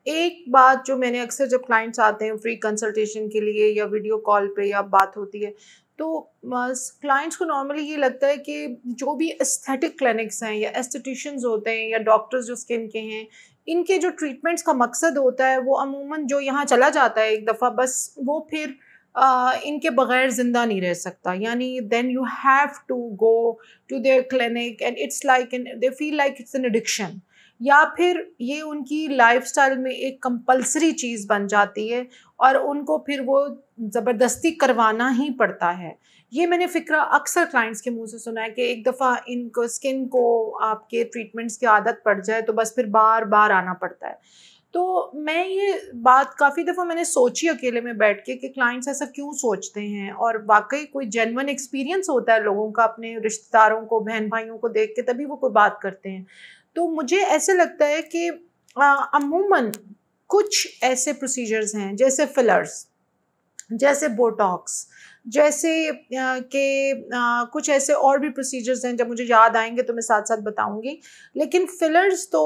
एक बात जो मैंने अक्सर जब क्लाइंट्स आते हैं फ्री कंसल्टेशन के लिए या वीडियो कॉल पे या बात होती है, तो क्लाइंट्स को नॉर्मली ये लगता है कि जो भी एस्थेटिक क्लिनिक्स हैं या एस्थेटिशियंस होते हैं या डॉक्टर्स जो स्किन के हैं, इनके जो ट्रीटमेंट्स का मकसद होता है वो अमूमन जो यहाँ चला जाता है एक दफ़ा, बस वो फिर इनके बगैर ज़िंदा नहीं रह सकता। यानी then you have to go to their clinic and it's like an they feel like it's an addiction, या फिर ये उनकी लाइफ़स्टाइल में एक कंपल्सरी चीज़ बन जाती है और उनको फिर वो ज़बरदस्ती करवाना ही पड़ता है। ये मैंने फ़िक्रा अक्सर क्लाइंट्स के मुँह से सुना है कि एक दफ़ा इनको स्किन को आपके ट्रीटमेंट्स की आदत पड़ जाए तो बस फिर बार-बार आना पड़ता है। तो मैं ये बात काफ़ी दफ़ा मैंने सोची अकेले में बैठ के कि क्लाइंट्स ऐसा क्यों सोचते हैं, और वाक़ई कोई जेन्युइन एक्सपीरियंस होता है लोगों का अपने रिश्तेदारों को, बहन-भाइयों को देख के तभी वो कोई बात करते हैं। तो मुझे ऐसे लगता है कि अमूमन कुछ ऐसे प्रोसीजर्स हैं जैसे फिलर्स, जैसे बोटॉक्स, जैसे कुछ ऐसे और भी प्रोसीजर्स हैं, जब मुझे याद आएँगे तो मैं साथ-साथ बताऊँगी। लेकिन फिलर्स तो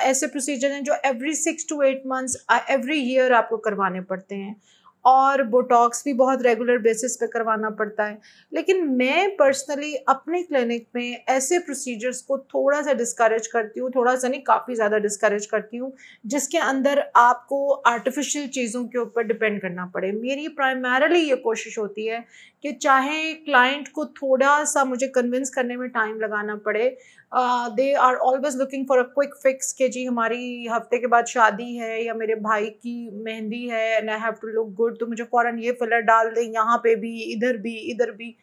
ऐसे प्रोसीजर हैं जो every 6 to 8 months every year आपको करवाने पड़ते हैं, और बोटॉक्स भी बहुत रेगुलर बेसिस पे करवाना पड़ता है। लेकिन मैं पर्सनली अपने क्लिनिक में ऐसे प्रोसीजर्स को थोड़ा-सा डिस्करेज करती हूँ, थोड़ा-सा नहीं काफ़ी ज़्यादा डिस्करेज करती हूँ, जिसके अंदर आपको आर्टिफ़िशियल चीज़ों के ऊपर डिपेंड करना पड़े। मेरी प्राइमरीली ये कोशिश होती है कि चाहे क्लाइंट को थोड़ा-सा मुझे कन्विंस करने में टाइम लगाना पड़े, they are always looking for a quick fix कि जी हमारी हफ़्ते के बाद शादी है या मेरे भाई की मेहंदी है and I have to look good, तो मुझे फ़ौरन ये फिलर डाल दें, यहाँ पे भी, इधर भी, इधर भी।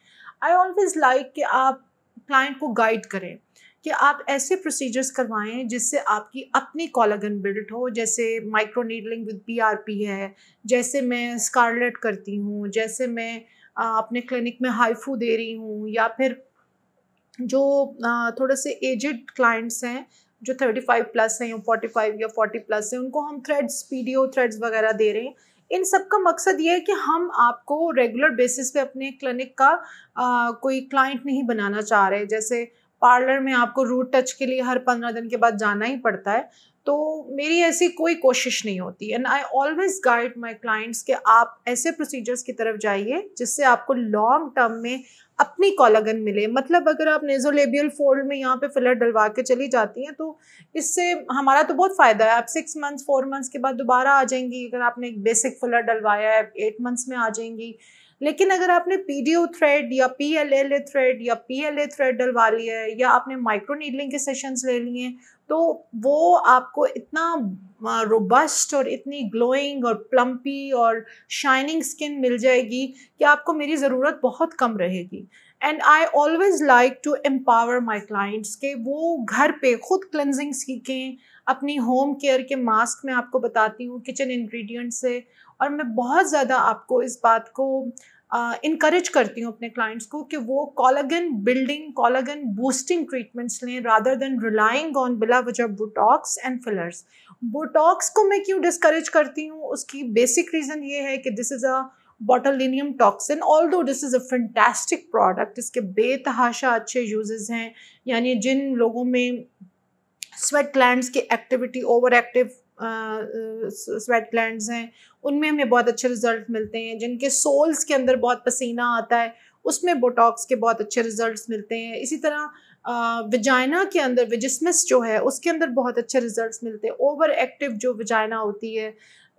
आई ऑलवेज़ लाइक कि आप क्लाइंट को गाइड करें कि आप ऐसे प्रोसीजर्स करवाएँ जिससे आपकी अपनी कोलेजन बिल्ड हो, जैसे माइक्रो नीडलिंग विद पीआरपी है, जैसे मैं स्कारलेट करती हूँ, जैसे मैं अपने क्लिनिक में हाइफू दे रही हूँ, या फिर जो थोड़े से एजेड क्लाइंट्स हैं, जो 35 प्लस हैं या 45 या 40 प्लस हैं, उनको हम थ्रेड्स, पीडीओ थ्रेड्स वगैरह दे रहे हैं। इन सब का मकसद ये है कि हम आपको रेगुलर बेसिस पे अपने क्लिनिक का कोई क्लाइंट नहीं बनाना चाह रहे। जैसे पार्लर में आपको रूट टच के लिए हर 15 दिन के बाद जाना ही पड़ता है, तो मेरी ऐसी कोई कोशिश नहीं होती, and I always guide my clients कि आप ऐसे प्रोसीजर्स की तरफ जाइए जिससे आपको लॉन्ग टर्म में अपनी कोलेजन मिले। मतलब अगर आप नेज़ोलेबियल फ़ोल्ड में यहाँ पे फिलर डलवा के चली जाती हैं, तो इससे हमारा तो बहुत फ़ायदा है। आप 6 मंथ्स, 4 मंथ्स के बाद दोबारा आ जाएँगी। अगर आपने एक बेसिक फिलर डलवाया है, 8 मंथ्स में आ जाएँगी। लेकिन अगर आपने पीडीओ थ्रेड या पीएलएलए थ्रेड या पीएलए थ्रेड डलवा लिया है, या आपने माइक्रो नीडलिंग के सेशंस ले लिए हैं, तो वो आपको इतना रोबस्ट और इतनी ग्लोइंग और प्लम्पी और शाइनिंग स्किन मिल जाएगी कि आपको मेरी ज़रूरत बहुत कम रहेगी। And I always like to empower my clients के वो घर पे खुद क्लेंजिंग सीखें, अपनी होम केयर के मास्क मैं आपको बताती हूँ किचन इंग्रेडिएंट्स से, और मैं बहुत ज़्यादा आपको इस बात को इनकरेज करती हूँ अपने क्लाइंट्स को कि वो collagen building, collagen boosting treatments लें रादर देन रिलाइंग ऑन बिला वजह बोटॉक्स एंड फिलर्स। बोटॉक्स को मैं क्यों डिस्करेज करती हूँ, उसकी बेसिक रीज़न ये है कि this is a botulinum toxin, although this is a fantastic product, इसके बेतहाशा अच्छे यूजेस हैं। यानी जिन लोगों में स्वेट ग्लैंड्स की activity over active sweat glands हैं, उनमें हमें बहुत अच्छे रिजल्ट मिलते हैं। जिनके सोल्स के अंदर बहुत पसीना आता है, उसमें बोटॉक्स के बहुत अच्छे रिजल्ट्स मिलते हैं। इसी तरह वजाइना के अंदर विजिस्मस जो है उसके अंदर बहुत अच्छे रिजल्ट्स मिलते हैं, ओवर एक्टिव जो वजाइना होती है।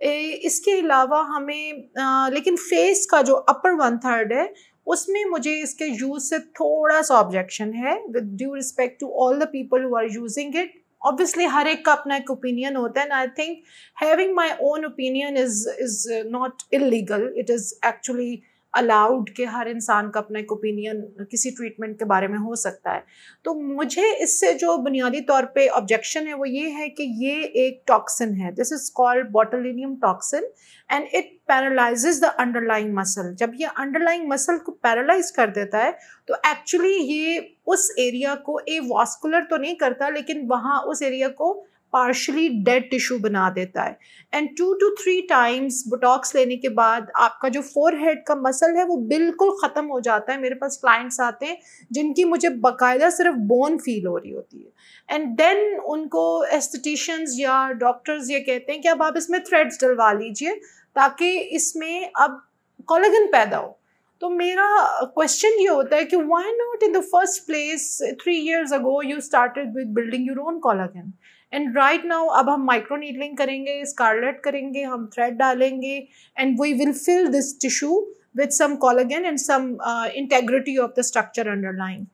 इसके अलावा हमें लेकिन फेस का जो अपर 1/3 है, उसमें मुझे इसके यूज़ से थोड़ा सा ऑब्जेक्शन है, with due respect to all the people who are using it. Obviously हर एक का अपना एक ओपिनियन होता है, and I think having my own opinion is not illegal, it is actually allowed कि हर इंसान का अपना एक ओपिनियन किसी ट्रीटमेंट के बारे में हो सकता है। तो मुझे इससे जो बुनियादी तौर पे ऑब्जेक्शन है वो ये है कि ये एक टॉक्सिन है, this is called botulinum toxin, and it paralyses the underlying muscle. जब ये अंडरलाइंग मसल को पैरालाइज कर देता है, तो एक्चुअली ये उस एरिया को ए वास्कुलर तो नहीं करता, लेकिन वहाँ उस एरिया को पार्शली डेड टिश्यू बना देता है। एंड 2 to 3 टाइम्स बोटॉक्स लेने के बाद आपका जो फोरहेड का मसल है वो बिल्कुल ख़त्म हो जाता है। मेरे पास क्लाइंट्स आते हैं जिनकी मुझे बाकायदा सिर्फ बोन फील हो रही होती है, एंड देन उनको एस्थेटिशियंस या डॉक्टर्स ये कहते हैं कि अब आप इसमें थ्रेड्स डलवा लीजिए ताकि इसमें अब कोलेजन पैदा हो। तो मेरा क्वेश्चन ये होता है कि why not in the first place 3 years ago you started with building your own collagen, and right now अब हम माइक्रो नीडलिंग करेंगे, स्कारलेट करेंगे, हम थ्रेड डालेंगे, and we will fill this tissue with some collagen and some integrity of the structure underlying.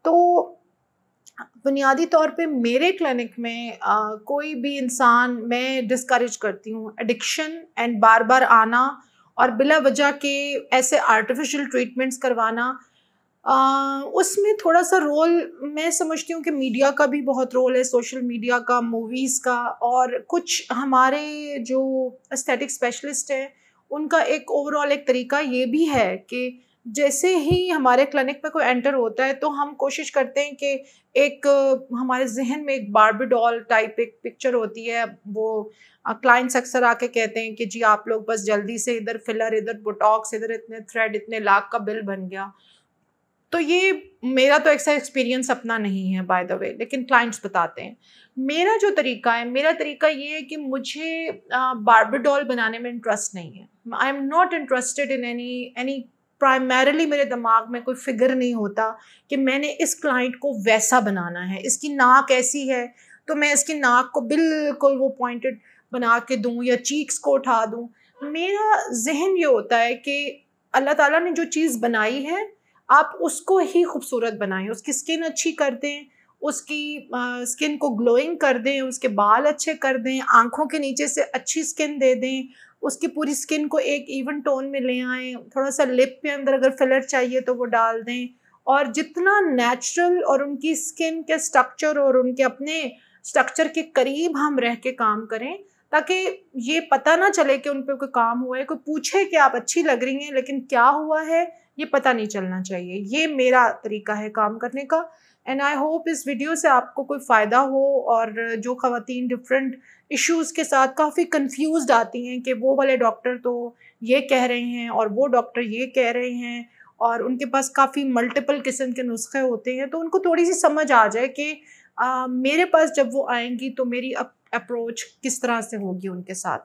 तो बुनियादी तौर पे मेरे क्लिनिक में कोई भी इंसान, मैं डिस्करेज करती हूँ एडिक्शन एंड बार बार आना और बिला वजह के ऐसे आर्टिफिशियल ट्रीटमेंट्स करवाना। उसमें थोड़ा सा रोल मैं समझती हूँ कि मीडिया का भी बहुत रोल है, सोशल मीडिया का, मूवीज़ का, और कुछ हमारे जो एस्थेटिक स्पेशलिस्ट हैं उनका एक ओवरऑल एक तरीका ये भी है कि जैसे ही हमारे क्लिनिक में कोई एंटर होता है तो हम कोशिश करते हैं कि एक हमारे जहन में एक बार्बी डॉल टाइप एक पिक्चर होती है। वो क्लाइंट्स अक्सर आके कहते हैं कि जी आप लोग बस जल्दी से इधर फिलर, इधर बोटॉक्स, इधर इतने थ्रेड, इतने लाख का बिल बन गया। तो ये मेरा तो ऐसा एक्सपीरियंस अपना नहीं है बाय द वे, लेकिन क्लाइंट्स बताते हैं। मेरा जो तरीका है, मेरा तरीका ये है कि मुझे बार्बी डॉल बनाने में इंटरेस्ट नहीं है। I am not interested in any primarily मेरे दिमाग में कोई फिगर नहीं होता कि मैंने इस क्लाइंट को वैसा बनाना है, इसकी नाक ऐसी है तो मैं इसकी नाक को बिल्कुल वो पॉइंटेड बना के दूं या चीक्स को उठा दूं। मेरा जहन ये होता है कि अल्लाह ताला ने जो चीज़ बनाई है आप उसको ही खूबसूरत बनाएं, उसकी स्किन अच्छी कर दें, उसकी स्किन को ग्लोइंग कर दें, उसके बाल अच्छे कर दें, आँखों के नीचे से अच्छी स्किन दे दें, उसकी पूरी स्किन को एक इवन टोन में ले आएँ, थोड़ा सा लिप के अंदर अगर फिलर चाहिए तो वो डाल दें, और जितना नेचुरल और उनकी स्किन के स्ट्रक्चर और उनके अपने स्ट्रक्चर के करीब हम रह के काम करें, ताकि ये पता ना चले कि उन पे कोई काम हुआ है। कोई पूछे कि आप अच्छी लग रही हैं लेकिन क्या हुआ है ये पता नहीं चलना चाहिए। ये मेरा तरीका है काम करने का, एंड आई होप इस वीडियो से आपको कोई फ़ायदा हो। और जो ख़वातीन डिफरेंट इश्यूज़ के साथ काफ़ी कंफ्यूज्ड आती हैं कि वो वाले डॉक्टर तो ये कह रहे हैं और वो डॉक्टर ये कह रहे हैं, और उनके पास काफ़ी मल्टीपल किस्म के नुस्खे होते हैं, तो उनको थोड़ी सी समझ आ जाए कि मेरे पास जब वो आएंगी तो मेरी अप्रोच किस तरह से होगी उनके साथ।